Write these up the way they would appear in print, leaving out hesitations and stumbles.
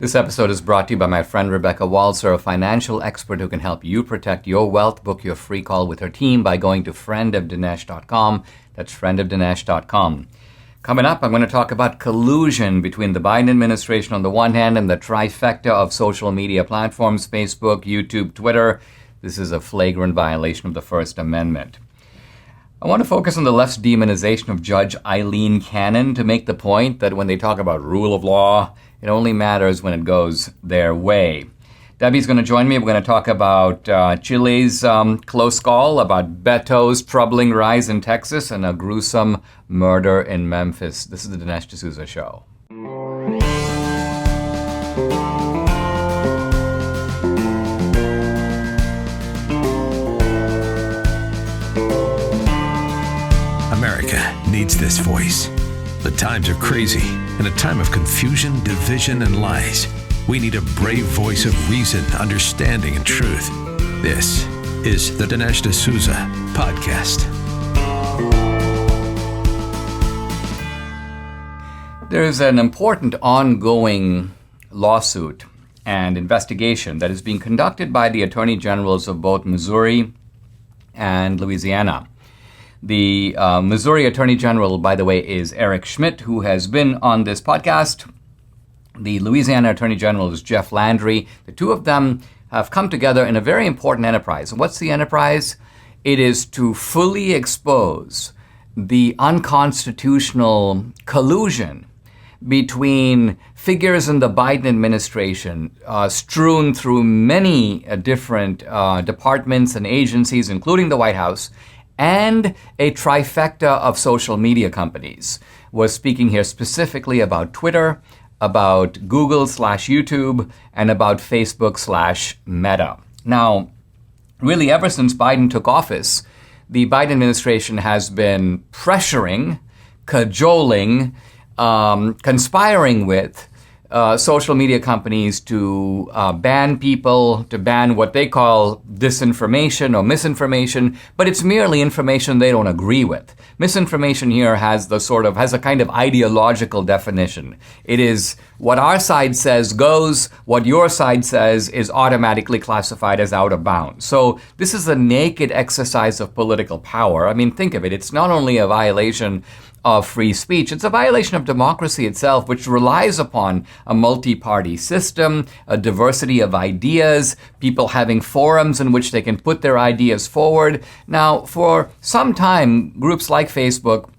This episode is brought to you by my friend Rebecca Walser, a financial expert who can help you protect your wealth. Book your free call with her team by going to friendofdinesh.com. That's friendofdinesh.com. Coming up, I'm going to talk about collusion between the Biden administration on the one hand and the trifecta of social media platforms, Facebook, YouTube, Twitter. This is a flagrant violation of the First Amendment. I want to focus on the left's demonization of Judge Eileen Cannon to make the point that when they talk about rule of law, it only matters when it goes their way. Debbie's going to join me. We're going to talk about Chile's close call, about Beto's troubling rise in Texas, and a gruesome murder in Memphis. This is the Dinesh D'Souza Show. America needs this voice. The times are crazy. In a time of confusion, division, and lies, we need a brave voice of reason, understanding, and truth. This is the Dinesh D'Souza Podcast. There is an important ongoing lawsuit and investigation that is being conducted by the attorney generals of both Missouri and Louisiana. The Missouri Attorney General, by the way, is Eric Schmidt, who has been on this podcast. The Louisiana Attorney General is Jeff Landry. The two of them have come together in a very important enterprise. What's the enterprise? It is to fully expose the unconstitutional collusion between figures in the Biden administration, strewn through many different departments and agencies, including the White House, and a trifecta of social media companies. We're speaking here specifically about Twitter, about Google/YouTube, and about Facebook/Meta. Now, really ever since Biden took office, the Biden administration has been pressuring, cajoling, conspiring with social media companies to ban people, to ban what they call disinformation or misinformation, but it's merely information they don't agree with. Misinformation here has a kind of ideological definition. It is what our side says goes, what your side says is automatically classified as out of bounds. So this is a naked exercise of political power. I mean, think of it. It's not only a violation of free speech, it's a violation of democracy itself, which relies upon a multi-party system, a diversity of ideas, people having forums in which they can put their ideas forward. Now, for some time, groups like Facebook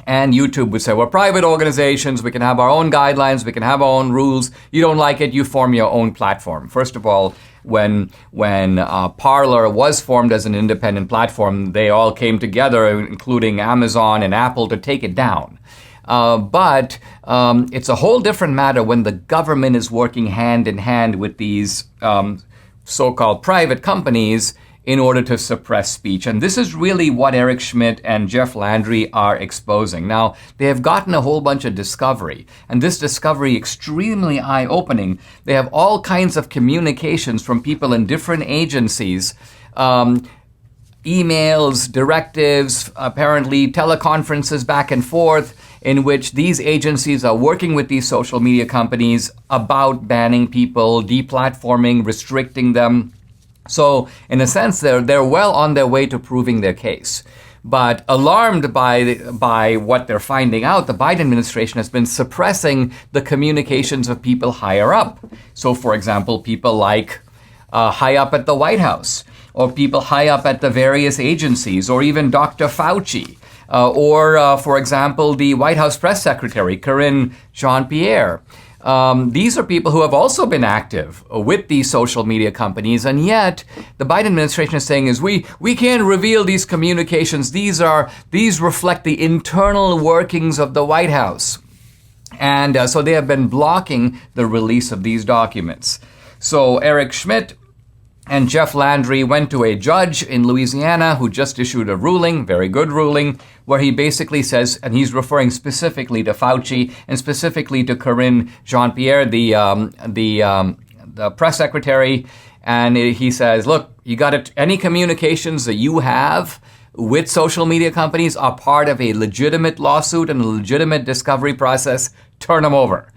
and YouTube would say, we're private organizations, we can have our own guidelines, we can have our own rules. You don't like it, you form your own platform. First of all, when Parler was formed as an independent platform, they all came together, including Amazon and Apple, to take it down. But it's a whole different matter when the government is working hand in hand with these so-called private companies in order to suppress speech. And this is really what Eric Schmidt and Jeff Landry are exposing. Now, they have gotten a whole bunch of discovery, and this discovery extremely eye-opening. They have all kinds of communications from people in different agencies, emails, directives, apparently teleconferences back and forth, in which these agencies are working with these social media companies about banning people, deplatforming, restricting them. So, in a sense, they're well on their way to proving their case. But alarmed by what they're finding out, the Biden administration has been suppressing the communications of people higher up. So, for example, people like high up at the White House, or people high up at the various agencies, or even Dr. Fauci, or, for example, the White House press secretary, Karine Jean-Pierre. These are people who have also been active with these social media companies, and yet the Biden administration is saying we can't reveal these communications. These reflect the internal workings of the White House. And so they have been blocking the release of these documents. So Eric Schmidt and Jeff Landry went to a judge in Louisiana who just issued a ruling, very good ruling, where he basically says, and he's referring specifically to Fauci and specifically to Karine Jean-Pierre, the press secretary, and he says, look, you got to, any communications that you have with social media companies are part of a legitimate lawsuit and a legitimate discovery process, turn them over.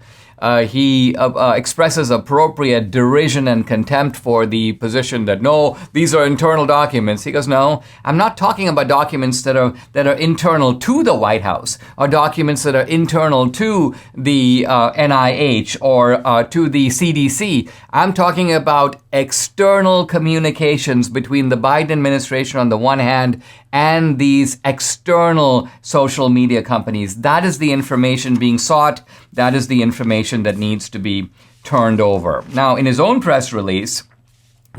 he expresses appropriate derision and contempt for the position that, no, these are internal documents. He goes, no, I'm not talking about documents that are internal to the White House, or documents that are internal to the NIH or to the CDC. I'm talking about external communications between the Biden administration on the one hand and these external social media companies. That is the information being sought. That is the information that needs to be turned over. Now, in his own press release,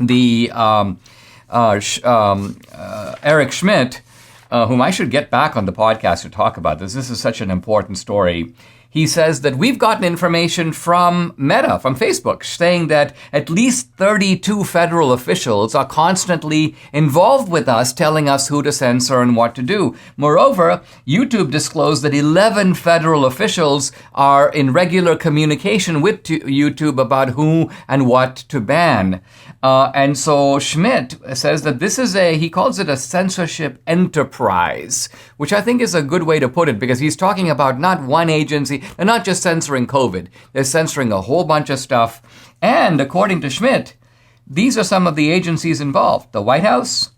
the Eric Schmidt, whom I should get back on the podcast to talk about this. This is such an important story. He says that we've gotten information from Meta, from Facebook, saying that at least 32 federal officials are constantly involved with us, telling us who to censor and what to do. Moreover, YouTube disclosed that 11 federal officials are in regular communication with YouTube about who and what to ban. And so Schmidt says that this is he calls it a censorship enterprise, which I think is a good way to put it, because he's talking about not one agency. They're not just censoring COVID. They're censoring a whole bunch of stuff. And according to Schmidt, these are some of the agencies involved: the White House,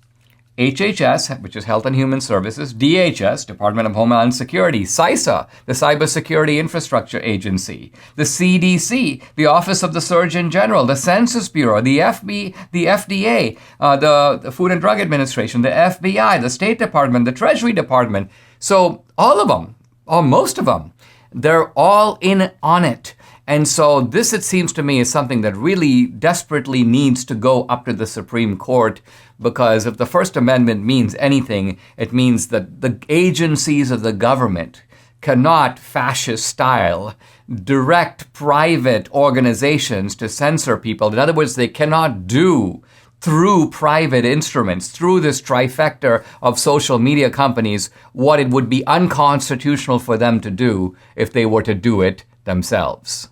HHS, which is Health and Human Services, DHS, Department of Homeland Security, CISA, the Cybersecurity Infrastructure Agency, the CDC, the Office of the Surgeon General, the Census Bureau, the FDA, the Food and Drug Administration, the FBI, the State Department, the Treasury Department. So all of them, or most of them, they're all in on it. And so this, it seems to me, is something that really desperately needs to go up to the Supreme Court, because if the First Amendment means anything, it means that the agencies of the government cannot, fascist style, direct private organizations to censor people. In other words, they cannot do through private instruments, through this trifecta of social media companies, what it would be unconstitutional for them to do if they were to do it themselves.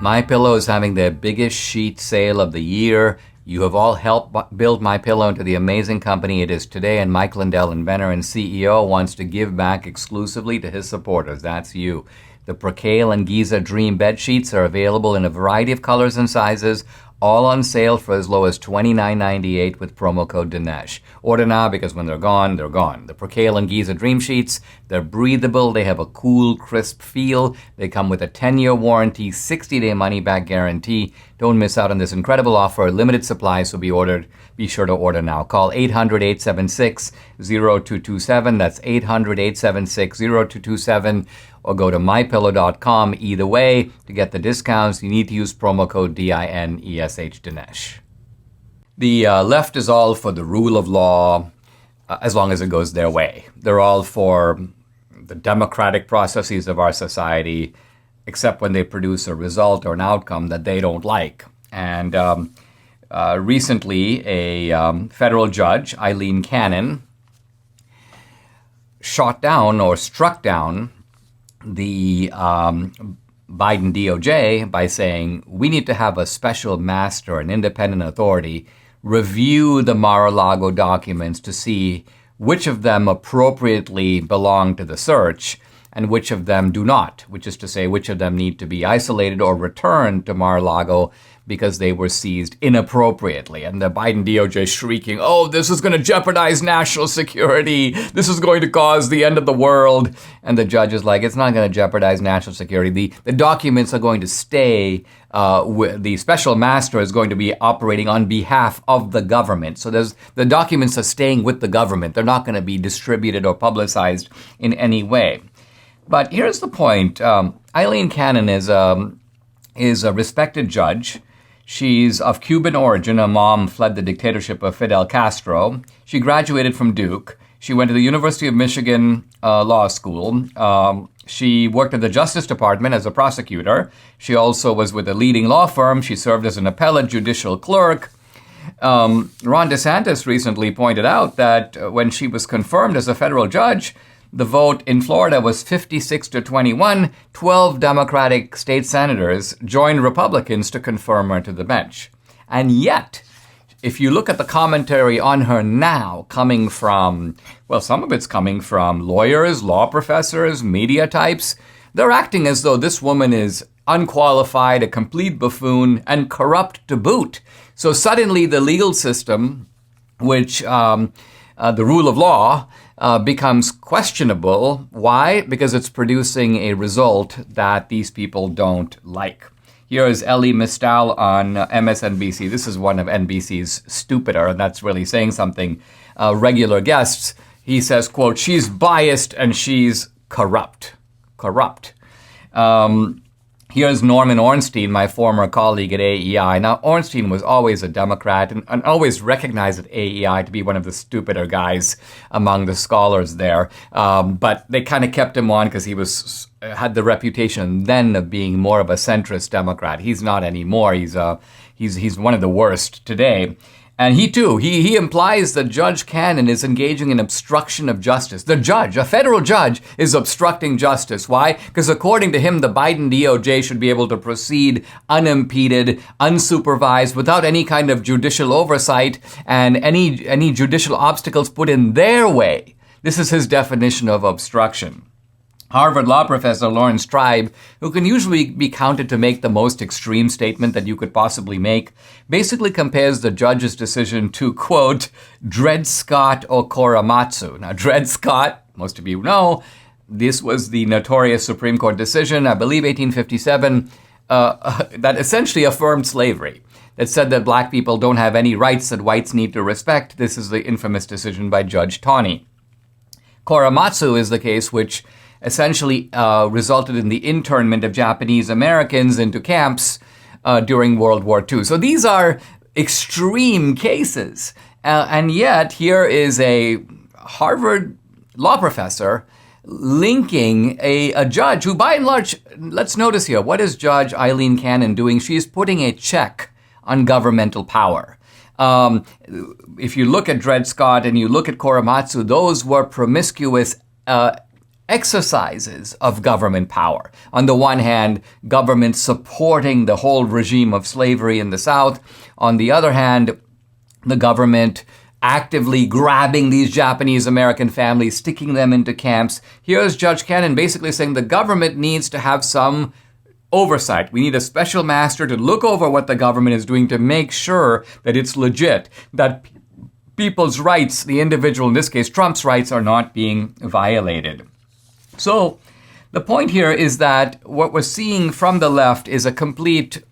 MyPillow is having their biggest sheet sale of the year. You have all helped build MyPillow into the amazing company it is today, and Mike Lindell, inventor and CEO, wants to give back exclusively to his supporters. That's you. The Percale and Giza Dream bed sheets are available in a variety of colors and sizes, all on sale for as low as $29.98 with promo code Dinesh. Order now, because when they're gone, they're gone. The Percale and Giza Dream Sheets, they're breathable, they have a cool, crisp feel, they come with a 10-year warranty, 60-day money-back guarantee. Don't miss out on this incredible offer. Limited supplies, so be sure to order now. Call 800-876-0227. That's 800-876-0227. Or go to mypillow.com. Either way, to get the discounts, you need to use promo code DINESH, Dinesh. The left is all for the rule of law, as long as it goes their way. They're all for the democratic processes of our society, except when they produce a result or an outcome that they don't like. And recently, a federal judge, Eileen Cannon, struck down the Biden DOJ by saying, we need to have a special master, an independent authority, review the Mar-a-Lago documents to see which of them appropriately belong to the search and which of them do not, which is to say, which of them need to be isolated or returned to Mar-a-Lago because they were seized inappropriately. And the Biden DOJ shrieking, oh, this is going to jeopardize national security. This is going to cause the end of the world. And the judge is like, it's not going to jeopardize national security. The documents are going to stay. The special master is going to be operating on behalf of the government. So the documents are staying with the government. They're not going to be distributed or publicized in any way. But here's the point. Eileen Cannon is a respected judge. She's of Cuban origin. Her mom fled the dictatorship of Fidel Castro. She graduated from Duke. She went to the University of Michigan Law School. She worked at the Justice Department as a prosecutor. She also was with a leading law firm. She served as an appellate judicial clerk. Ron DeSantis recently pointed out that when she was confirmed as a federal judge, the vote in Florida was 56-21. 12 Democratic state senators joined Republicans to confirm her to the bench. And yet, if you look at the commentary on her now coming from, well, some of it's coming from lawyers, law professors, media types, they're acting as though this woman is unqualified, a complete buffoon, and corrupt to boot. So suddenly the legal system, which the rule of law, becomes questionable. Why? Because it's producing a result that these people don't like. Here is Elie Mystal on MSNBC. This is one of NBC's stupider, and that's really saying something. Regular guests, he says, quote, "She's biased and she's corrupt." Corrupt. Here's Norman Ornstein, my former colleague at AEI. Now, Ornstein was always a Democrat and always recognized at AEI to be one of the stupider guys among the scholars there. But they kind of kept him on because he had the reputation then of being more of a centrist Democrat. He's not anymore. He's one of the worst today. And he too, he implies that Judge Cannon is engaging in obstruction of justice. The judge, a federal judge, is obstructing justice. Why? Because according to him, the Biden DOJ should be able to proceed unimpeded, unsupervised, without any kind of judicial oversight and any judicial obstacles put in their way. This is his definition of obstruction. Harvard law professor Lawrence Tribe, who can usually be counted to make the most extreme statement that you could possibly make, basically compares the judge's decision to, quote, Dred Scott or Korematsu. Now, Dred Scott, most of you know, this was the notorious Supreme Court decision, I believe 1857, that essentially affirmed slavery. That said that black people don't have any rights that whites need to respect. This is the infamous decision by Judge Taney. Korematsu is the case which essentially resulted in the internment of Japanese Americans into camps during World War II. So these are extreme cases. And yet here is a Harvard law professor linking a judge who, by and large, let's notice here, what is Judge Eileen Cannon doing? She's putting a check on governmental power. If you look at Dred Scott and you look at Korematsu, those were promiscuous exercises of government power. On the one hand, government supporting the whole regime of slavery in the South. On the other hand, the government actively grabbing these Japanese American families, sticking them into camps. Here's Judge Cannon basically saying the government needs to have some oversight. We need a special master to look over what the government is doing to make sure that it's legit, that people's rights, the individual, in this case, Trump's rights, are not being violated. So the point here is that what we're seeing from the left is a complete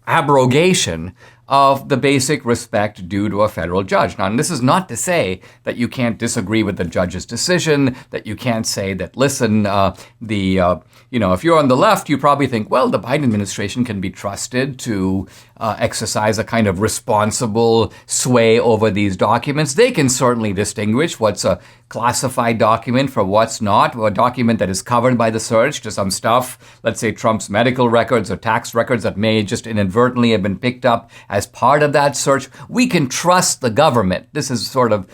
abrogation of the basic respect due to a federal judge. Now, and this is not to say that you can't disagree with the judge's decision, that you can't say that, listen, if you're on the left, you probably think, well, the Biden administration can be trusted to exercise a kind of responsible sway over these documents. They can certainly distinguish what's a classified document for what's not, or a document that is covered by the search to some stuff, let's say Trump's medical records or tax records that may just inadvertently have been picked up as part of that search. We can trust the government. This is sort of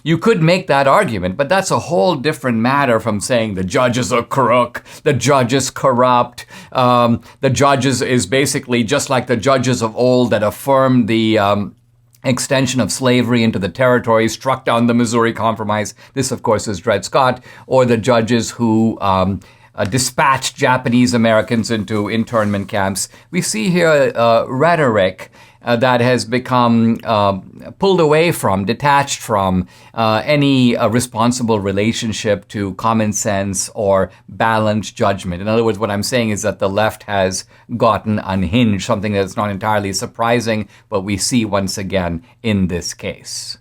you could make that argument, but that's a whole different matter from saying the judge is a crook, the judge is corrupt, the judge is basically just like the judges of old that affirmed the extension of slavery into the territory, struck down the Missouri Compromise. This, of course, is Dred Scott, or the judges who dispatched Japanese Americans into internment camps. We see here rhetoric that has become pulled away from, detached from any responsible relationship to common sense or balanced judgment. In other words, what I'm saying is that the left has gotten unhinged, something that's not entirely surprising, but we see once again in this case.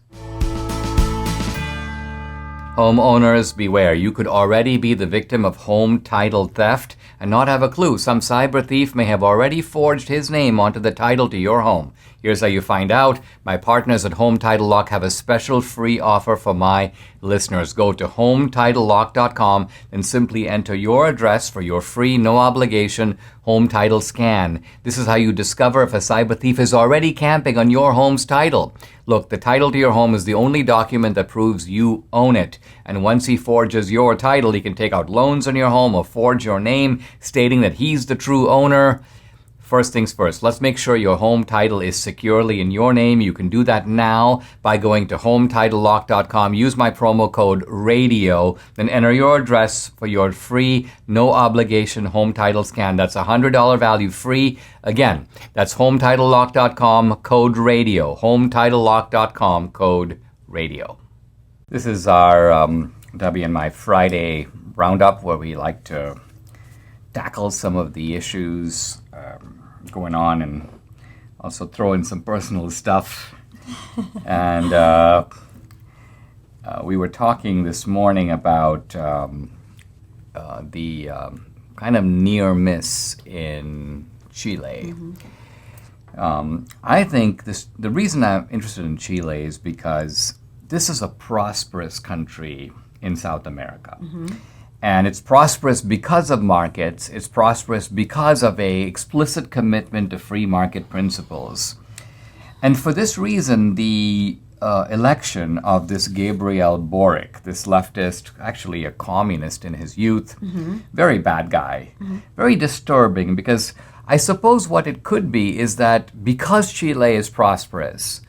Homeowners, beware. You could already be the victim of home title theft and not have a clue. Some cyber thief may have already forged his name onto the title to your home. Here's how you find out. My partners at Home Title Lock have a special free offer for my listeners. Go to HomeTitleLock.com and simply enter your address for your free, no obligation home title scan. This is how you discover if a cyber thief is already camping on your home's title. Look, the title to your home is the only document that proves you own it. And once he forges your title, he can take out loans on your home or forge your name, stating that he's the true owner. First things first, let's make sure your home title is securely in your name. You can do that now by going to hometitlelock.com. Use my promo code RADIO, then enter your address for your free, no obligation home title scan. That's a $100 value free. Again, that's hometitlelock.com, code RADIO. Hometitlelock.com, code RADIO. This is our W and my Friday roundup, where we like to tackle some of the issues going on and also throw in some personal stuff. And we were talking this morning about the kind of near miss in Chile. I think the reason I'm interested in Chile is because this is a prosperous country in South America. And it's prosperous because of markets. It's prosperous because of a explicit commitment to free market principles. And for this reason, the election of this Gabriel Boric, this leftist, actually a communist in his youth, very bad guy, very disturbing, because I suppose what it could be is that because Chile is prosperous,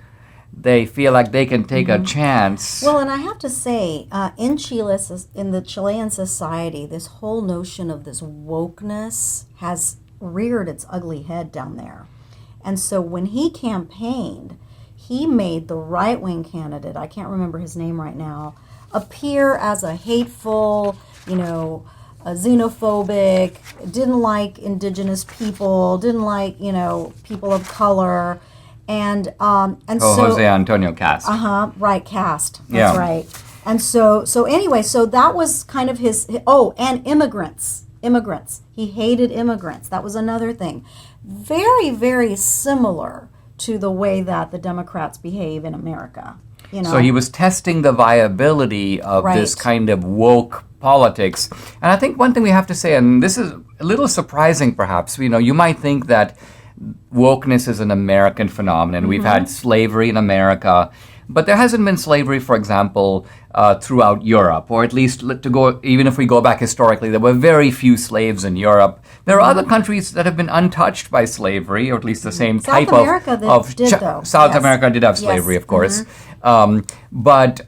they feel like they can take a chance. Well, and I have to say, in Chile, in the Chilean society, this whole notion of this wokeness has reared its ugly head down there. And so when he campaigned, he made the right-wing candidate, I can't remember his name right now, appear as a hateful, a xenophobic, didn't like indigenous people, didn't like, people of color. And so Jose Antonio Cast. Right, Cast. That's right. And so anyway, so that was kind of his. And immigrants. He hated immigrants. That was another thing. Very, very similar to the way that the Democrats behave in America. So he was testing the viability of this kind of woke politics. And I think one thing we have to say, and this is a little surprising perhaps, you might think that wokeness is an American phenomenon. We've had slavery in America, but there hasn't been slavery, for example, throughout Europe, or at least even if we go back historically, there were very few slaves in Europe. There are other countries that have been untouched by slavery, or at least the same type of. South America did have slavery, of course, but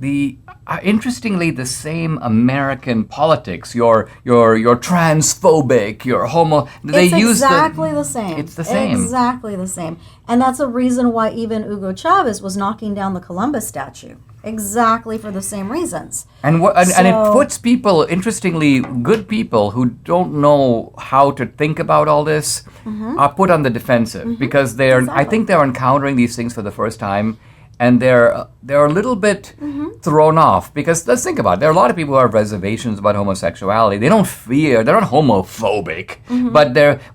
the. Interestingly, the same American politics, your transphobic, your homo, they use exactly the same. It's the same. Exactly the same. And that's a reason why even Hugo Chavez was knocking down the Columbus statue. Exactly for the same reasons. And it puts people, interestingly, good people who don't know how to think about all this are put on the defensive because I think they're encountering these things for the first time. And they're a little bit thrown off because let's think about it. There are a lot of people who have reservations about homosexuality. They're not homophobic,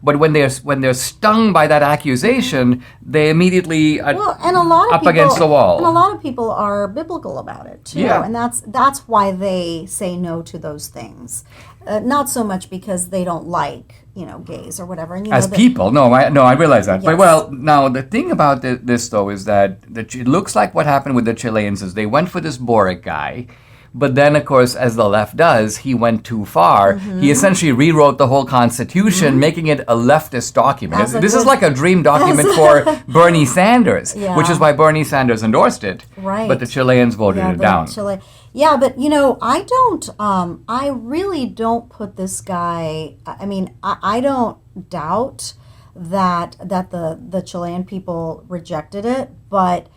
but when they're stung by that accusation, they immediately up against the wall. And a lot of people are biblical about it too, and that's why they say no to those things. Not so much because they don't like gays or whatever. And, I realize that. Yes. But now the thing about this though is that it looks like what happened with the Chileans is they went for this Boric guy, but then of course, as the left does, he went too far. He essentially rewrote the whole Constitution, making it a leftist document. This is like a dream document for Bernie Sanders, which is why Bernie Sanders endorsed it. Right. But the Chileans voted it down. Yeah, but I really don't put this guy, I don't doubt that the Chilean people rejected it, but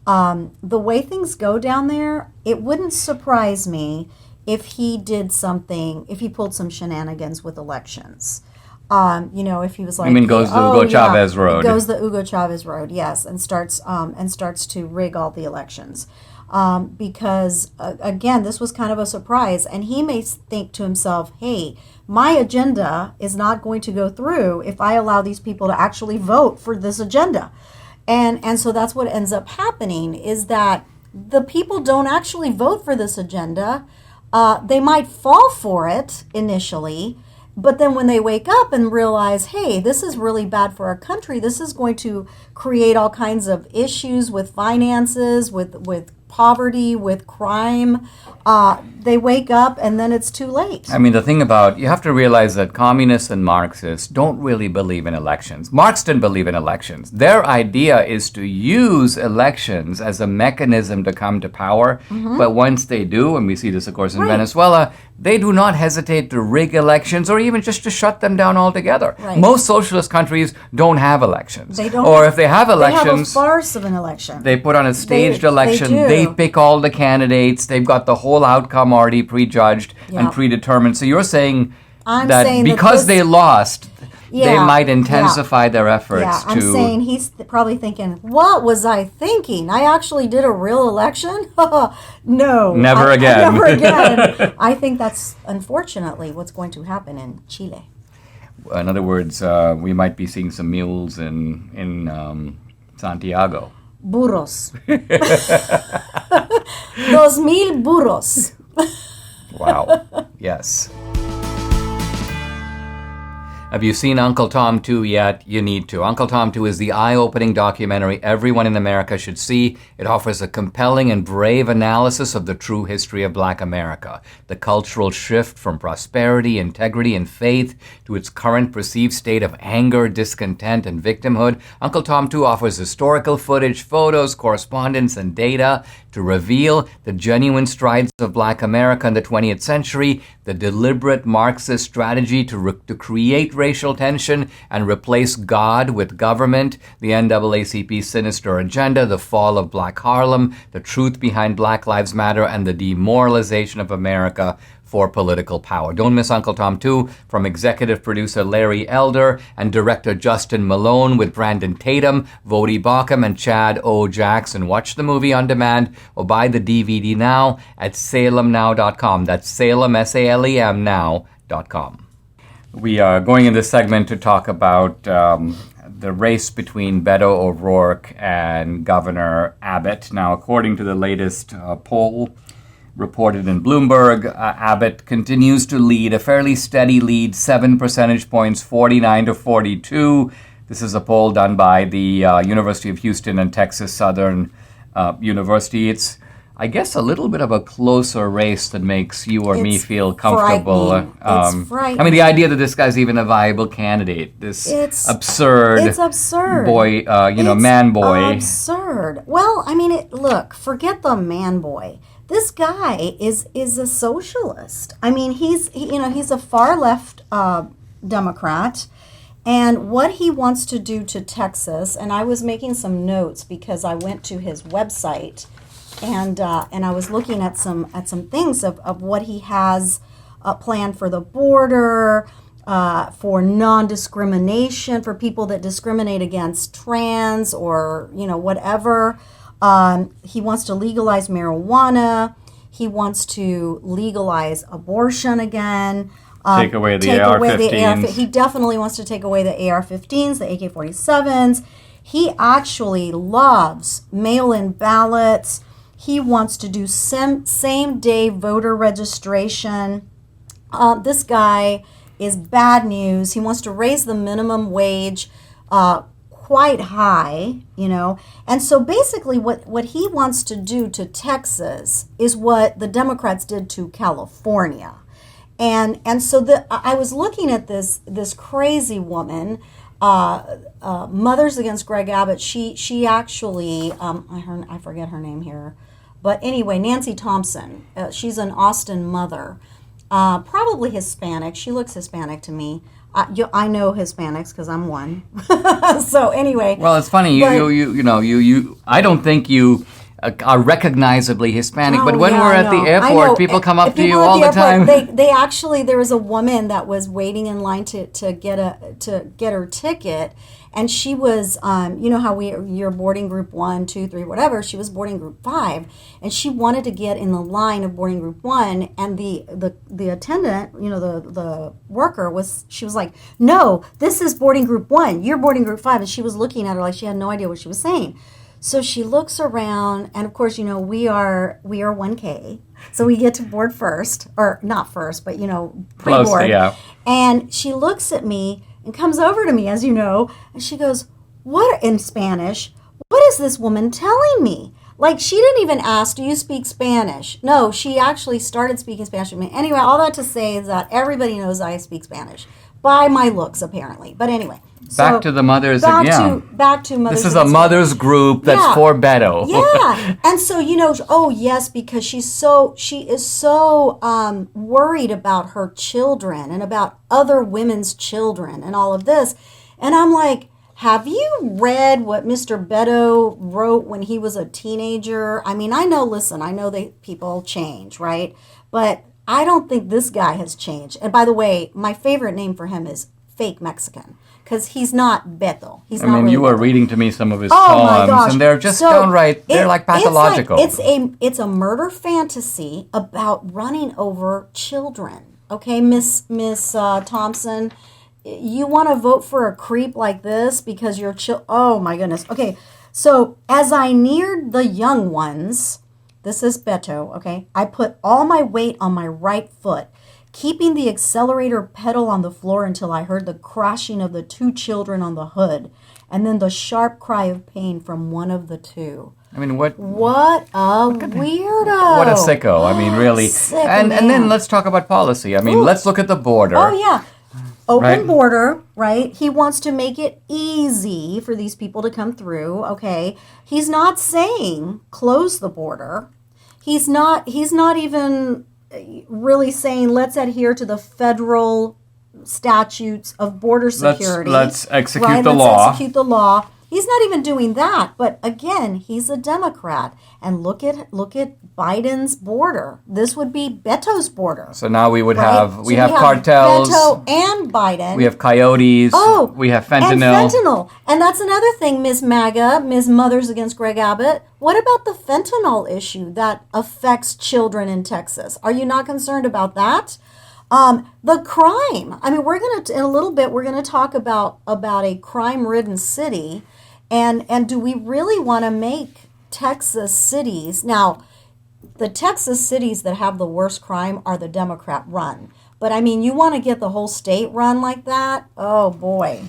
the way things go down there, it wouldn't surprise me if he did something, if he pulled some shenanigans with elections. If he was like, goes the Hugo Chavez road. Goes the Hugo Chavez road, yes, and starts to rig all the elections. Because, again, this was kind of a surprise. And he may think to himself, hey, my agenda is not going to go through if I allow these people to actually vote for this agenda. And so that's what ends up happening is that the people don't actually vote for this agenda. They might fall for it initially, but then when they wake up and realize, hey, this is really bad for our country, this is going to create all kinds of issues with finances, with poverty, with crime, they wake up and then it's too late. I mean, the thing about, you have to realize that communists and Marxists don't really believe in elections. Marx didn't believe in elections. Their idea is to use elections as a mechanism to come to power. But once they do, and we see this, of course, in Venezuela, they do not hesitate to rig elections or even just to shut them down altogether. Right. Most socialist countries don't have elections. They don't. Or if they have They have a elections, farce of an election. they put on a staged They election. do. They pick all the candidates. They've got the whole outcome already prejudged and Yeah. predetermined. So you're saying I'm that saying that because this- they lost, they Yeah, might intensify their efforts Yeah, I'm to. saying he's probably thinking, what was I thinking? I actually did a real election? No. Never again. Never again. I think that's unfortunately what's going to happen in Chile. In other words, we might be seeing some mules in Santiago. Burros. 2,000 burros. Wow. Yes. Have you seen Uncle Tom 2 yet? You need to. Uncle Tom 2 is the eye-opening documentary everyone in America should see. It offers a compelling and brave analysis of the true history of Black America, the cultural shift from prosperity, integrity, and faith to its current perceived state of anger, discontent, and victimhood. Uncle Tom 2 offers historical footage, photos, correspondence, and data to reveal the genuine strides of Black America in the 20th century, the deliberate Marxist strategy to create racial tension and replace God with government, the NAACP's sinister agenda, the fall of Black Harlem, the truth behind Black Lives Matter, and the demoralization of America for political power. Don't miss Uncle Tom 2 from executive producer Larry Elder and director Justin Malone with Brandon Tatum, Vody Bauckham, and Chad O. Jackson. Watch the movie on demand or buy the DVD now at salemnow.com. That's Salem, S-A-L-E-M, now.com. We are going in this segment to talk about the race between Beto O'Rourke and Governor Abbott. Now, according to the latest poll reported in Bloomberg, Abbott continues to lead, a fairly steady lead, 7 percentage points, 49 to 42. This is a poll done by the University of Houston and Texas Southern University. It's, I guess, a little bit of a closer race that makes you or me It's feel comfortable. frightening. It's frightening. I mean, the idea that this guy's even a viable candidate, this It's absurd boy, It's man boy. absurd. Well, I mean, look, forget the man boy. This guy is a socialist. I mean, he's a far left Democrat, and what he wants to do to Texas. And I was making some notes because I went to his website, and I was looking at some things of what he has planned for the border, for non-discrimination, for people that discriminate against trans or whatever. He wants to legalize marijuana. He wants to legalize abortion again. Take away the AR-15s. He definitely wants to take away the AR-15s, the AK-47s. He actually loves mail-in ballots. He wants to do same-day voter registration. This guy is bad news. He wants to raise the minimum wage quite high, And so basically what he wants to do to Texas is what the Democrats did to California. And so I was looking at this crazy woman, Mothers Against Greg Abbott. She actually, I forget her name here, but anyway, Nancy Thompson. She's an Austin mother, probably Hispanic. She looks Hispanic to me. I know Hispanics because I'm one. So anyway. Well, it's funny. You I don't think you are recognizably Hispanic, but when we're at the airport, people come up to you all the time. They actually, there was a woman that was waiting in line to get her ticket, and she was, how you're boarding group 1, 2, 3, whatever. She was boarding group 5, and she wanted to get in the line of boarding group 1, and the attendant, the worker was like, "No, this is boarding group 1. You're boarding group 5," and she was looking at her like she had no idea what she was saying. So she looks around, and of course, we are 1K, so we get to board first, or not first, but pre-board. Close, yeah. And she looks at me and comes over to me, as you know, and she goes, "What," in Spanish, "what is this woman telling me? Like, she didn't even ask, do you speak Spanish? No, she actually started speaking Spanish with me. Anyway, all that to say is that everybody knows I speak Spanish. By my looks, apparently. But anyway. Back to the mothers. Back to mothers. This is a mothers group that's for Beto. Yeah. And so, oh, yes, because she is so worried about her children and about other women's children and all of this. And I'm like, have you read what Mr. Beto wrote when he was a teenager? I mean, I know that people change, right? But I don't think this guy has changed. And by the way, my favorite name for him is Fake Mexican, because he's not Beto. You were reading to me some of his my poems, gosh. and they're just downright, they're like pathological. It's a murder fantasy about running over children. Okay, Miss Thompson, you want to vote for a creep like this because you're oh my goodness. Okay, so as I neared the young ones, this is Beto, okay, I put all my weight on my right foot, keeping the accelerator pedal on the floor until I heard the crashing of the two children on the hood, and then the sharp cry of pain from one of the two. I mean, what a weirdo. What a sicko. I mean, really. And then let's talk about policy. I mean, let's look at the border. Oh, yeah. Open border, right? He wants to make it easy for these people to come through, okay? He's not saying close the border. He's not even really saying let's adhere to the federal statutes of border security. Let's execute right? the Let's law. Execute the law. He's not even doing that. But again, he's a Democrat. And look at Biden's border. This would be Beto's border. So now we would have we have cartels. Beto and Biden. We have coyotes. Oh, we have fentanyl. And fentanyl. And that's another thing, Ms. MAGA, Ms. Mothers Against Greg Abbott. What about the fentanyl issue that affects children in Texas? Are you not concerned about that? The crime. I mean, in a little bit, we're going to talk about a crime-ridden city. And do we really want to make Texas cities? Now, the Texas cities that have the worst crime are the Democrat run. But I mean, you want to get the whole state run like that? Oh boy.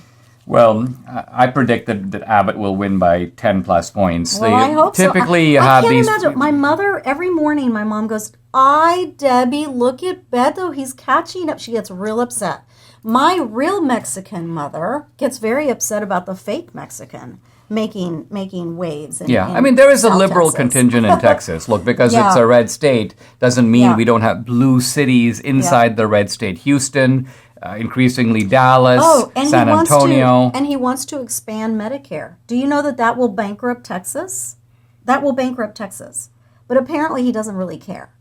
Well, I predict that Abbott will win by 10 plus points. Well, I hope typically so. have I can't these. imagine. My mother, every morning, my mom goes, Debbie, look at Beto. He's catching up. She gets real upset. My real Mexican mother gets very upset about the fake Mexican making waves. I mean, there is a South liberal Texas. contingent in Texas. Look, because it's a red state doesn't mean we don't have blue cities inside the red state. Houston, increasingly Dallas, San Antonio. And he wants to expand Medicare. Do you know that will bankrupt Texas? That will bankrupt Texas. But apparently he doesn't really care.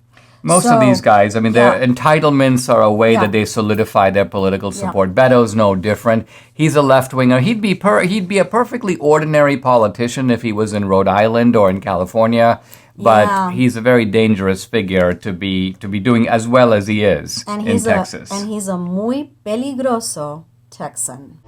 Most of these guys, I mean, their entitlements are a way that they solidify their political support. Beto's no different. He's a left-winger. He'd be a perfectly ordinary politician if he was in Rhode Island or in California, but he's a very dangerous figure to be doing as well as he is in Texas. And he's a muy peligroso Texan.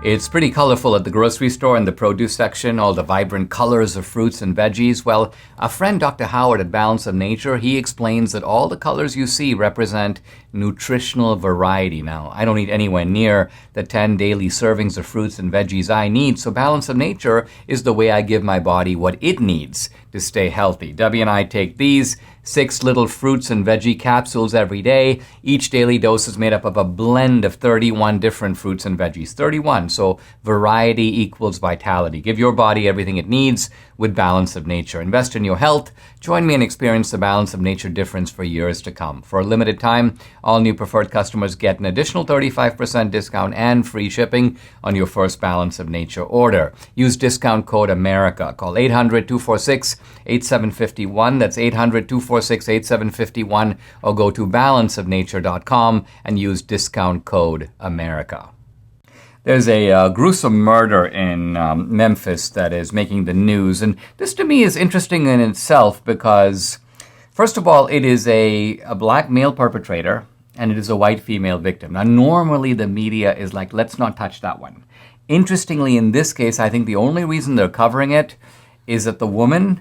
It's pretty colorful at the grocery store in the produce section, all the vibrant colors of fruits and veggies. Well, our friend Dr. Howard at Balance of Nature, he explains that all the colors you see represent nutritional variety. Now, I don't eat anywhere near the 10 daily servings of fruits and veggies I need, so Balance of Nature is the way I give my body what it needs to stay healthy. Debbie and I take these 6 little fruits and veggie capsules every day. Each daily dose is made up of a blend of 31 different fruits and veggies. 31, so variety equals vitality. Give your body everything it needs with Balance of Nature. Invest in your health. Join me and experience the Balance of Nature difference for years to come. For a limited time, all new preferred customers get an additional 35% discount and free shipping on your first Balance of Nature order. Use discount code AMERICA. Call 800-246-8751. That's 800-246-8751. Or go to balanceofnature.com and use discount code AMERICA. There's a gruesome murder in Memphis that is making the news. And this to me is interesting in itself because, first of all, it is a black male perpetrator and it is a white female victim. Now, normally the media is like, let's not touch that one. Interestingly, in this case, I think the only reason they're covering it is that the woman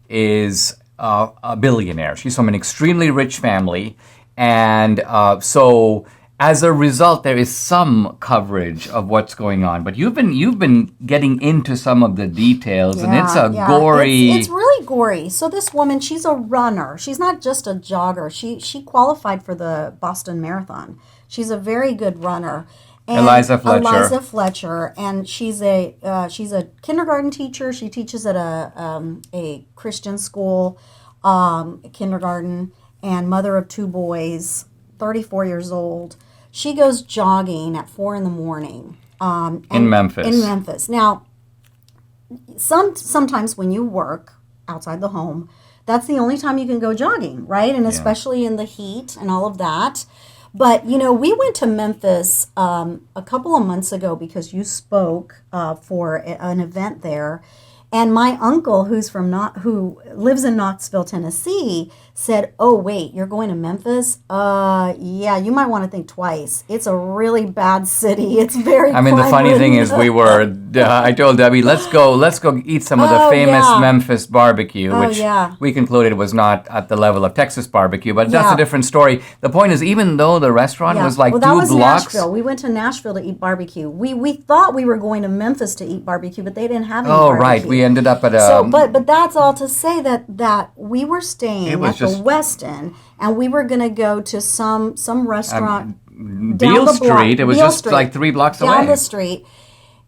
is a billionaire. She's from an extremely rich family. And so as a result, there is some coverage of what's going on. But you've been getting into some of the details, and it's a gory. It's really gory. So this woman, she's a runner. She's not just a jogger. She qualified for the Boston Marathon. She's a very good runner. And Eliza Fletcher, and she's a kindergarten teacher. She teaches at a Christian school, kindergarten, and mother of 2 boys, 34 years old. She goes jogging at 4 a.m. In Memphis. In Memphis. Now, sometimes when you work outside the home, that's the only time you can go jogging, right? And especially in the heat and all of that. But, we went to Memphis a couple of months ago because you spoke for an event there. And my uncle, who lives in Knoxville, Tennessee, said, "Oh, wait, you're going to Memphis? Yeah, you might want to think twice. It's a really bad city. It's very the funny thing is I told Debbie, let's go eat some of the famous Memphis barbecue, which we concluded was not at the level of Texas barbecue, but that's a different story. The point is, even though the restaurant was like 2 blocks. Nashville. We went to Nashville to eat barbecue. We thought we were going to Memphis to eat barbecue, but they didn't have any barbecue. Right. We ended up at a... So, but that's all to say that we were staying at the Westin, and we were going to go to some restaurant Beale Street. It was just like 3 blocks away. Down the street.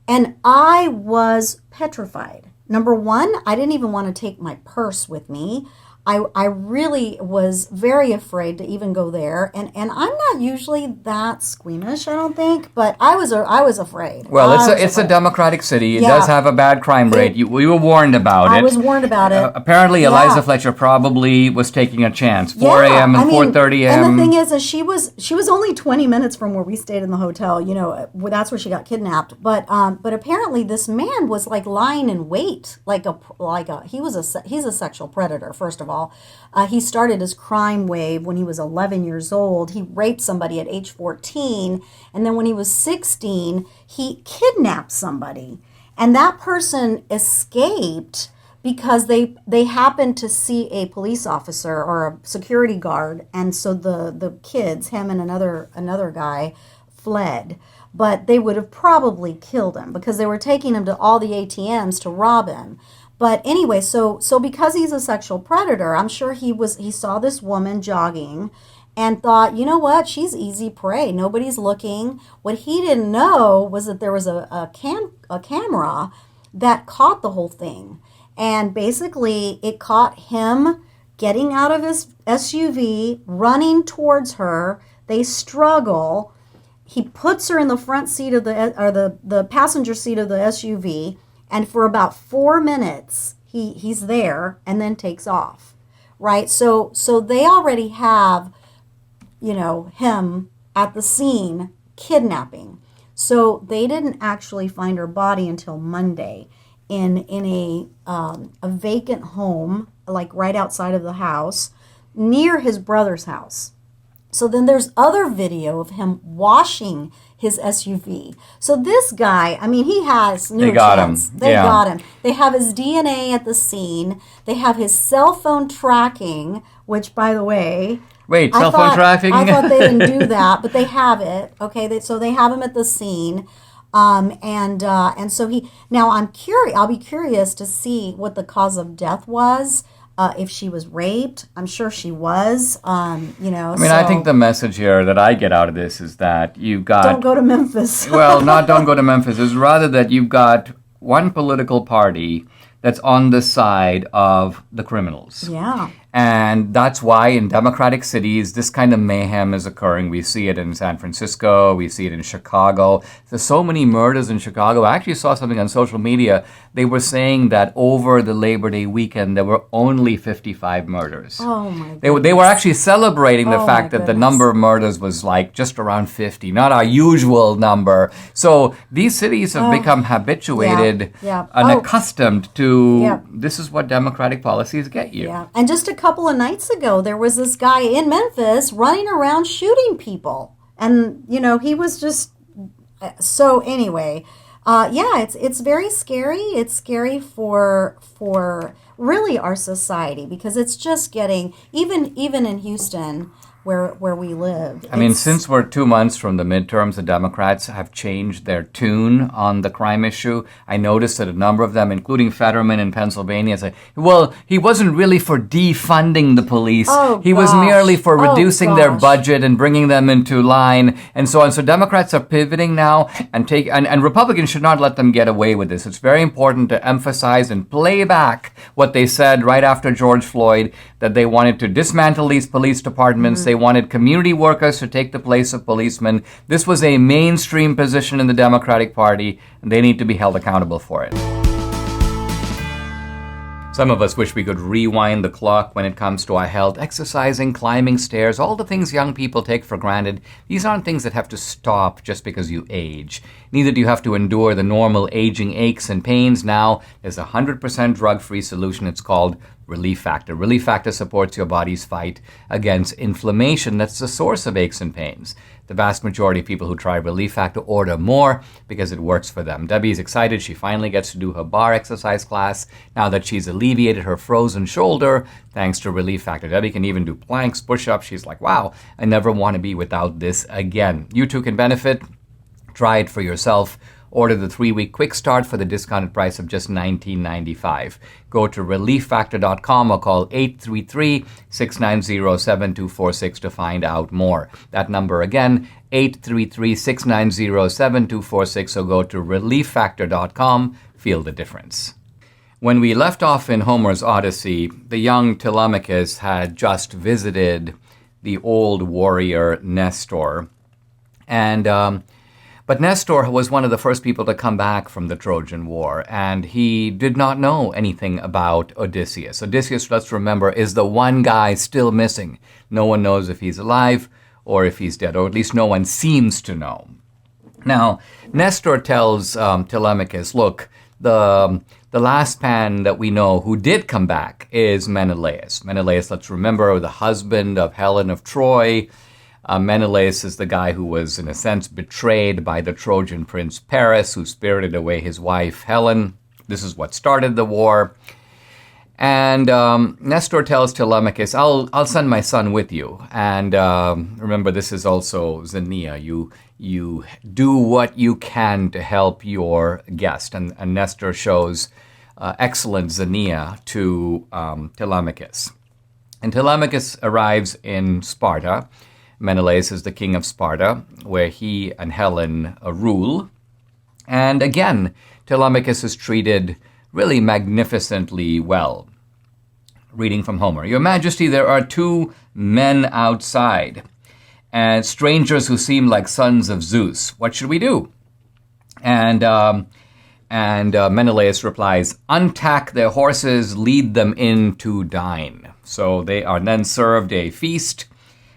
And I was petrified. Number one, I didn't even want to take my purse with me. I really was very afraid to even go there, and I'm not usually that squeamish, I don't think, but I was afraid. Well, it's a democratic city. It does have a bad crime rate. We were warned about it. I was warned about it. Apparently, Eliza Fletcher probably was taking a chance. 4 a.m. and 4:30 a.m. And the thing is she was only 20 minutes from where we stayed in the hotel. That's where she got kidnapped. But apparently this man was like lying in wait, he's a sexual predator. First of all. He started his crime wave when he was 11 years old. He raped somebody at age 14. And then when he was 16, he kidnapped somebody. And that person escaped because they happened to see a police officer or a security guard. And so the kids, him and another guy, fled. But they would have probably killed him because they were taking him to all the ATMs to rob him. But anyway, so because he's a sexual predator, I'm sure he saw this woman jogging and thought, you know what, she's easy prey. Nobody's looking. What he didn't know was that there was a camera that caught the whole thing. And basically, it caught him getting out of his SUV, running towards her. They struggle. He puts her in the front seat of the passenger seat of the SUV. And for about 4 minutes, he's there and then takes off, right? So they already have, him at the scene kidnapping. So they didn't actually find her body until Monday in a vacant home, like right outside of the house, near his brother's house. So then there's other video of him washing his SUV. So this guy, he has no chance. They got him. They have his DNA at the scene. They have his cell phone tracking, which, by the way... Wait, cell phone tracking? I thought they didn't do that, but they have it. Okay, so they have him at the scene. And so he... Now, I'll be curious to see what the cause of death was. If she was raped, I'm sure she was. I think the message here that I get out of this is that you've got... Don't go to Memphis. Well, not don't go to Memphis. It's rather that you've got one political party that's on the side of the criminals. Yeah. And that's why in democratic cities, this kind of mayhem is occurring. We see it in San Francisco. We see it in Chicago. There's so many murders in Chicago. I actually saw something on social media. They were saying that over the Labor Day weekend, there were only 55 murders. Oh, my goodness. They were actually celebrating the fact that the number of murders was like just around 50, not our usual number. So these cities have become habituated and accustomed to this is what democratic policies get you. Yeah. And just a couple of nights ago, there was this guy in Memphis running around shooting people. And, he was just... So anyway, it's very scary. It's scary for really our society because it's just getting... Even in Houston, where we live. I mean, since we're 2 months from the midterms, the Democrats have changed their tune on the crime issue. I noticed that a number of them, including Fetterman in Pennsylvania, say, well, he wasn't really for defunding the police. He was merely for reducing their budget and bringing them into line and so on. So Democrats are pivoting now and Republicans should not let them get away with this. It's very important to emphasize and play back what they said right after George Floyd, that they wanted to dismantle these police departments. They wanted community workers to take the place of policemen. This was a mainstream position in the Democratic Party, and they need to be held accountable for it. Some of us wish we could rewind the clock when it comes to our health. Exercising, climbing stairs, all the things young people take for granted. These aren't things that have to stop just because you age. Neither do you have to endure the normal aging aches and pains. Now, there's a 100% drug-free solution. It's called Relief Factor. Relief Factor supports your body's fight against inflammation. That's the source of aches and pains. The vast majority of people who try Relief Factor order more because it works for them. Debbie's excited. She finally gets to do her bar exercise class now that she's alleviated her frozen shoulder thanks to Relief Factor. Debbie can even do planks, push-ups. She's like, wow, I never want to be without this again. You too can benefit. Try it for yourself. Order the 3-week quick start for the discounted price of just $19.95. Go to relieffactor.com or call 833-690-7246 to find out more. That number again, 833-690-7246, or go to relieffactor.com. Feel the difference. When we left off in Homer's Odyssey, the young Telemachus had just visited the old warrior Nestor. But Nestor was one of the first people to come back from the Trojan War, and he did not know anything about Odysseus. Odysseus, let's remember, is the one guy still missing. No one knows if he's alive or if he's dead, or at least no one seems to know. Now, Nestor tells Telemachus, look, the last Pan that we know who did come back is Menelaus. Menelaus, let's remember, the husband of Helen of Troy. Menelaus is the guy who was, in a sense, betrayed by the Trojan prince Paris, who spirited away his wife Helen. This is what started the war. And Nestor tells Telemachus, I'll send my son with you. And remember, this is also Xenia. You do what you can to help your guest. And Nestor shows excellent Xenia to Telemachus. And Telemachus arrives in Sparta. Menelaus is the king of Sparta, where he and Helen rule. And again, Telemachus is treated really magnificently well. Reading from Homer. Your Majesty, there are 2 men outside, and strangers who seem like sons of Zeus. What should we do? And Menelaus replies, untack their horses, lead them in to dine. So they are then served a feast.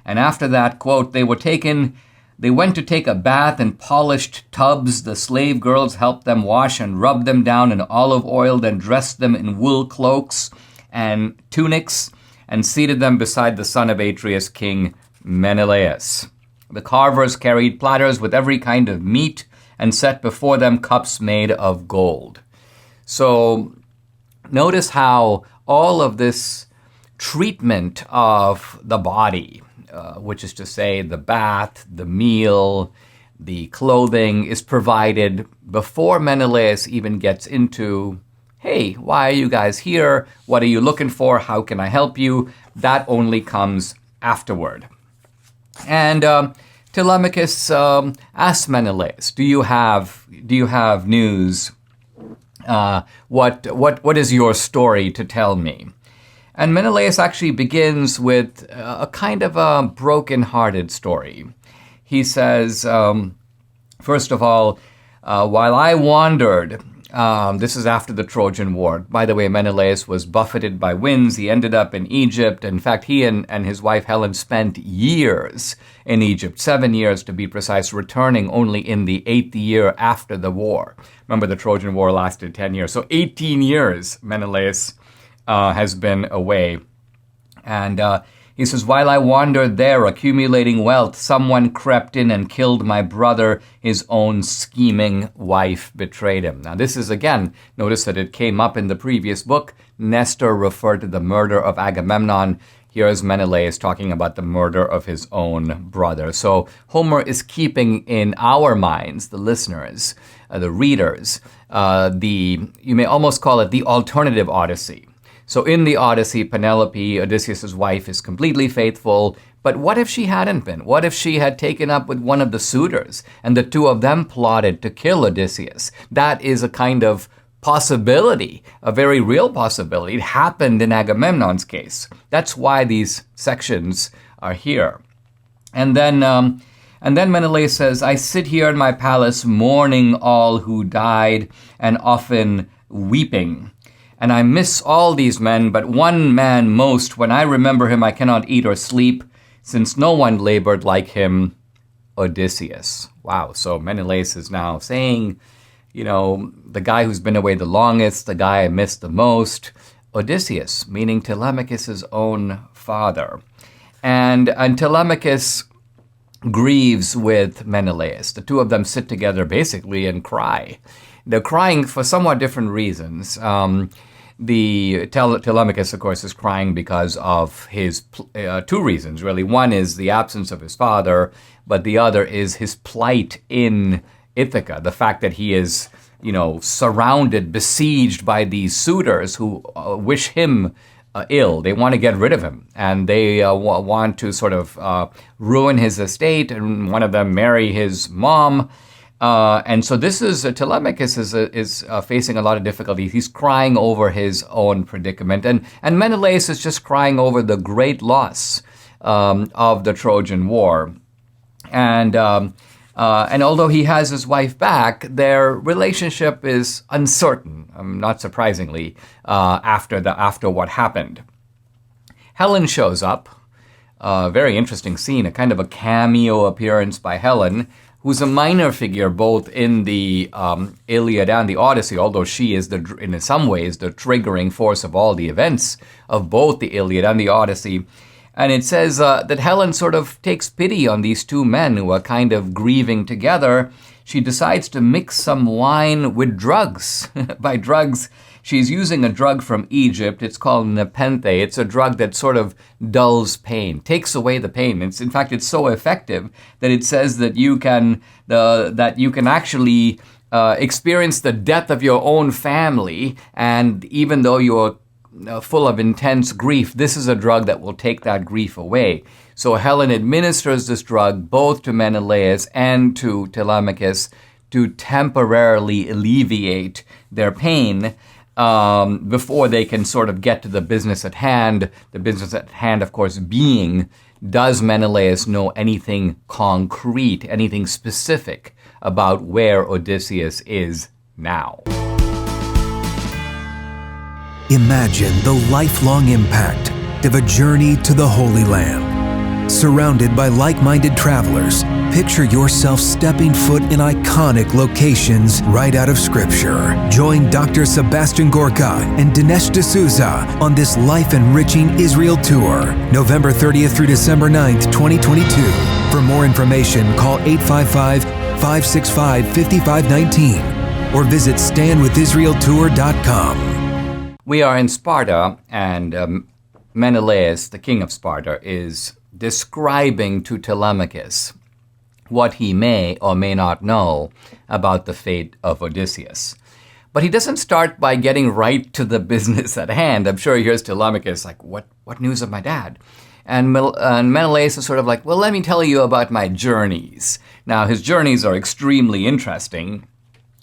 And after that, quote, they went to take a bath in polished tubs. The slave girls helped them wash and rub them down in olive oil, then dressed them in wool cloaks and tunics, and seated them beside the son of Atreus, King Menelaus. The carvers carried platters with every kind of meat and set before them cups made of gold. So notice how all of this treatment of the body, which is to say the bath, the meal, the clothing, is provided before Menelaus even gets into, hey, why are you guys here? What are you looking for? How can I help you? That only comes afterward. And Telemachus asks Menelaus, do you have news? What is your story to tell me? And Menelaus actually begins with a kind of a broken-hearted story. He says, first of all, while I wandered, this is after the Trojan War. By the way, Menelaus was buffeted by winds. He ended up in Egypt. In fact, he and his wife Helen spent years in Egypt, 7 years to be precise, returning only in the 8th year after the war. Remember, the Trojan War lasted 10 years. So 18 years Menelaus has been away. And he says, while I wandered there accumulating wealth, someone crept in and killed my brother. His own scheming wife betrayed him. Now this is, again, notice that it came up in the previous book. Nestor referred to the murder of Agamemnon. Here is Menelaus talking about the murder of his own brother. So Homer is keeping in our minds, the listeners, the readers, you may almost call it the alternative Odyssey. So in the Odyssey, Penelope, Odysseus' wife, is completely faithful. But what if she hadn't been? What if she had taken up with one of the suitors and the two of them plotted to kill Odysseus? That is a kind of possibility, a very real possibility. It happened in Agamemnon's case. That's why these sections are here. And then Menelaus says, I sit here in my palace mourning all who died and often weeping. And I miss all these men, but one man most. When I remember him, I cannot eat or sleep, since no one labored like him, Odysseus. Wow, so Menelaus is now saying, the guy who's been away the longest, the guy I miss the most, Odysseus, meaning Telemachus' own father. And Telemachus grieves with Menelaus. The two of them sit together basically and cry. They're crying for somewhat different reasons. Telemachus, of course, is crying because of his two reasons, really. One is the absence of his father, but the other is his plight in Ithaca, the fact that he is, surrounded, besieged by these suitors who wish him ill. They want to get rid of him, and they want to sort of ruin his estate, and one of them marry his mom. And so this is, Telemachus is facing a lot of difficulties. He's crying over his own predicament. And Menelaus is just crying over the great loss of the Trojan War. And although he has his wife back, their relationship is uncertain, not surprisingly, after what happened. Helen shows up. Very interesting scene, a kind of a cameo appearance by Helen, who's a minor figure both in the Iliad and the Odyssey, although she is, in some ways, the triggering force of all the events of both the Iliad and the Odyssey. And it says that Helen sort of takes pity on these two men who are kind of grieving together. She decides to mix some wine with drugs. By drugs, she's using a drug from Egypt. It's called nepenthe. It's a drug that sort of dulls pain, takes away the pain. In fact, it's so effective that it says that you can actually experience the death of your own family, and even though you're full of intense grief, this is a drug that will take that grief away. So Helen administers this drug both to Menelaus and to Telemachus to temporarily alleviate their pain before they can sort of get to the business at hand. The business at hand, of course, being, does Menelaus know anything concrete, anything specific about where Odysseus is now? Imagine the lifelong impact of a journey to the Holy Land. Surrounded by like-minded travelers, picture yourself stepping foot in iconic locations right out of Scripture. Join Dr. Sebastian Gorka and Dinesh D'Souza on this life-enriching Israel tour, November 30th through December 9th, 2022. For more information, call 855-565-5519 or visit standwithisraeltour.com. We are in Sparta, and Menelaus, the king of Sparta, is describing to Telemachus what he may or may not know about the fate of Odysseus. But he doesn't start by getting right to the business at hand. I'm sure he hears Telemachus like, what news of my dad? And Menelaus is sort of like, well, let me tell you about my journeys. Now, his journeys are extremely interesting,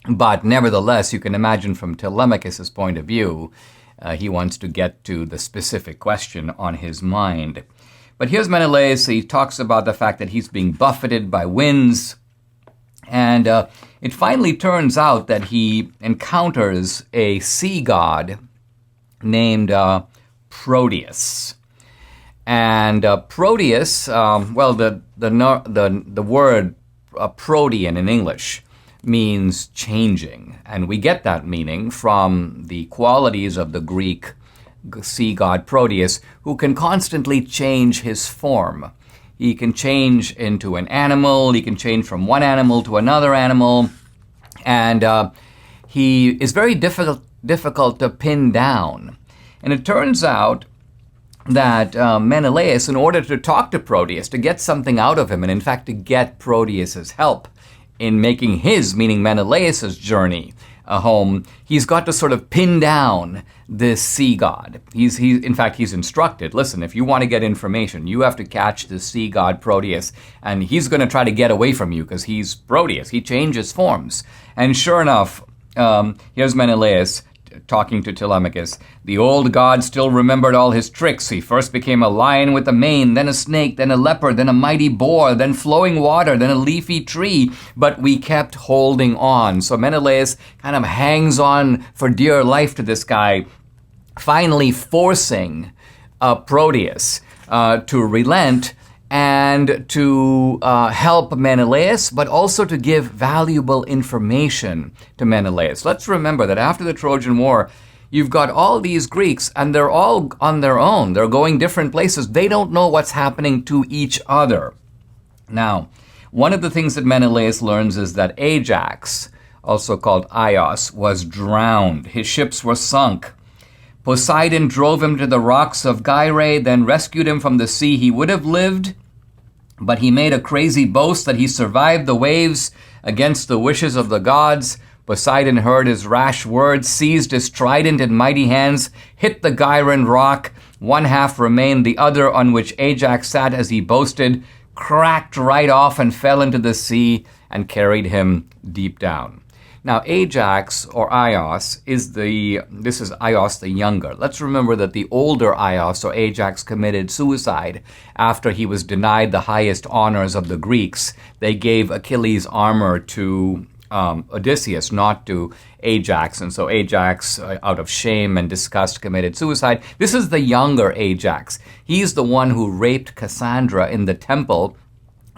but nevertheless, you can imagine from Telemachus' point of view, he wants to get to the specific question on his mind. But here's Menelaus. He talks about the fact that he's being buffeted by winds. And it finally turns out that he encounters a sea god named Proteus. And Proteus, the word protean in English means changing. And we get that meaning from the qualities of the Greek sea god Proteus, who can constantly change his form. He can change into an animal, he can change from one animal to another animal, and he is very difficult to pin down. And it turns out that Menelaus, in order to talk to Proteus, to get something out of him, and in fact to get Proteus's help in making his, meaning Menelaus's journey home, he's got to sort of pin down this sea god. He's instructed, listen, if you want to get information, you have to catch the sea god Proteus, and he's going to try to get away from you because he's Proteus. He changes forms. And sure enough, here's Menelaus talking to Telemachus. The old god still remembered all his tricks. He first became a lion with a mane, then a snake, then a leopard, then a mighty boar, then flowing water, then a leafy tree. But we kept holding on. So Menelaus kind of hangs on for dear life to this guy, finally forcing Proteus to relent and to help Menelaus, but also to give valuable information to Menelaus. Let's remember that after the Trojan War, you've got all these Greeks, and they're all on their own. They're going different places. They don't know what's happening to each other. Now, one of the things that Menelaus learns is that Ajax, also called Aios, was drowned. His ships were sunk. Poseidon drove him to the rocks of Gyrae, then rescued him from the sea. He would have lived, but he made a crazy boast that he survived the waves against the wishes of the gods. Poseidon heard his rash words, seized his trident in mighty hands, hit the Gyran rock. One half remained, the other, on which Ajax sat as he boasted, cracked right off and fell into the sea and carried him deep down. Now, Ajax, or Aios, this is Aios the younger. Let's remember that the older Aios, or Ajax, committed suicide after he was denied the highest honors of the Greeks. They gave Achilles' armor to Odysseus, not to Ajax. And so Ajax, out of shame and disgust, committed suicide. This is the younger Ajax. He's the one who raped Cassandra in the temple,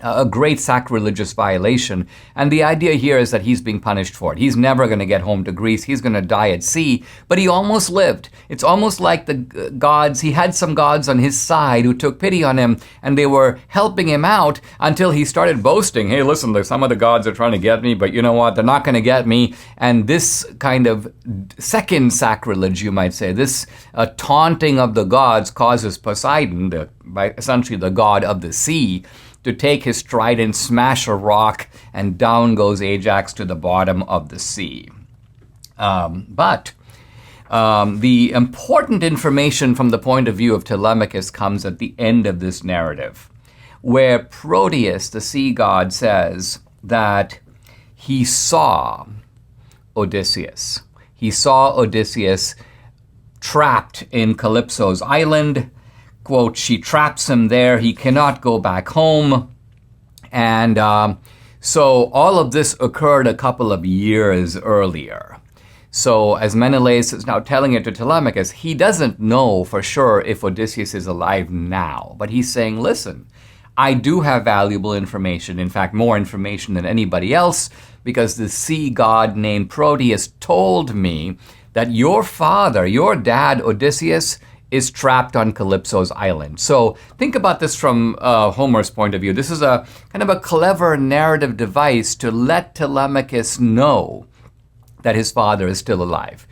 a great sacrilegious violation. And the idea here is that he's being punished for it. He's never going to get home to Greece. He's going to die at sea. But he almost lived. It's almost like the gods, he had some gods on his side who took pity on him, and they were helping him out until he started boasting, hey, listen, some of the gods are trying to get me, but you know what? They're not going to get me. And this kind of second sacrilege, you might say, this taunting of the gods causes Poseidon, essentially the god of the sea, to take his trident, smash a rock, and down goes Ajax to the bottom of the sea. But the important information from the point of view of Telemachus comes at the end of this narrative, where Proteus, the sea god, says that he saw Odysseus. He saw Odysseus trapped in Calypso's island. Quote, she traps him there. He cannot go back home. And so all of this occurred a couple of years earlier. So as Menelaus is now telling it to Telemachus, he doesn't know for sure if Odysseus is alive now. But he's saying, listen, I do have valuable information. In fact, more information than anybody else, because the sea god named Proteus told me that your father, your dad, Odysseus, is trapped on Calypso's island. So think about this from Homer's point of view. This is a kind of a clever narrative device to let Telemachus know that his father is still alive.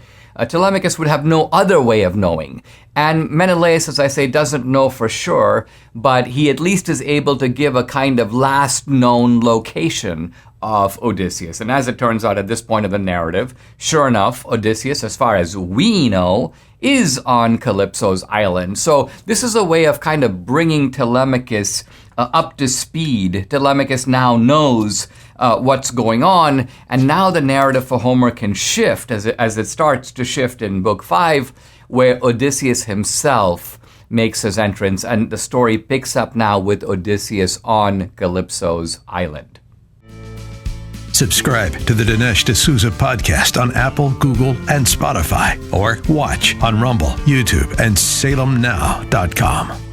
Telemachus would have no other way of knowing. And Menelaus, as I say, doesn't know for sure, but he at least is able to give a kind of last known location of Odysseus. And as it turns out at this point of the narrative, sure enough, Odysseus, as far as we know, is on Calypso's island. So this is a way of kind of bringing Telemachus up to speed. Telemachus now knows what's going on, and now the narrative for Homer can shift as it starts to shift in Book 5, where Odysseus himself makes his entrance, and the story picks up now with Odysseus on Calypso's island. Subscribe to the Dinesh D'Souza podcast on Apple, Google, and Spotify, or watch on Rumble, YouTube, and SalemNow.com.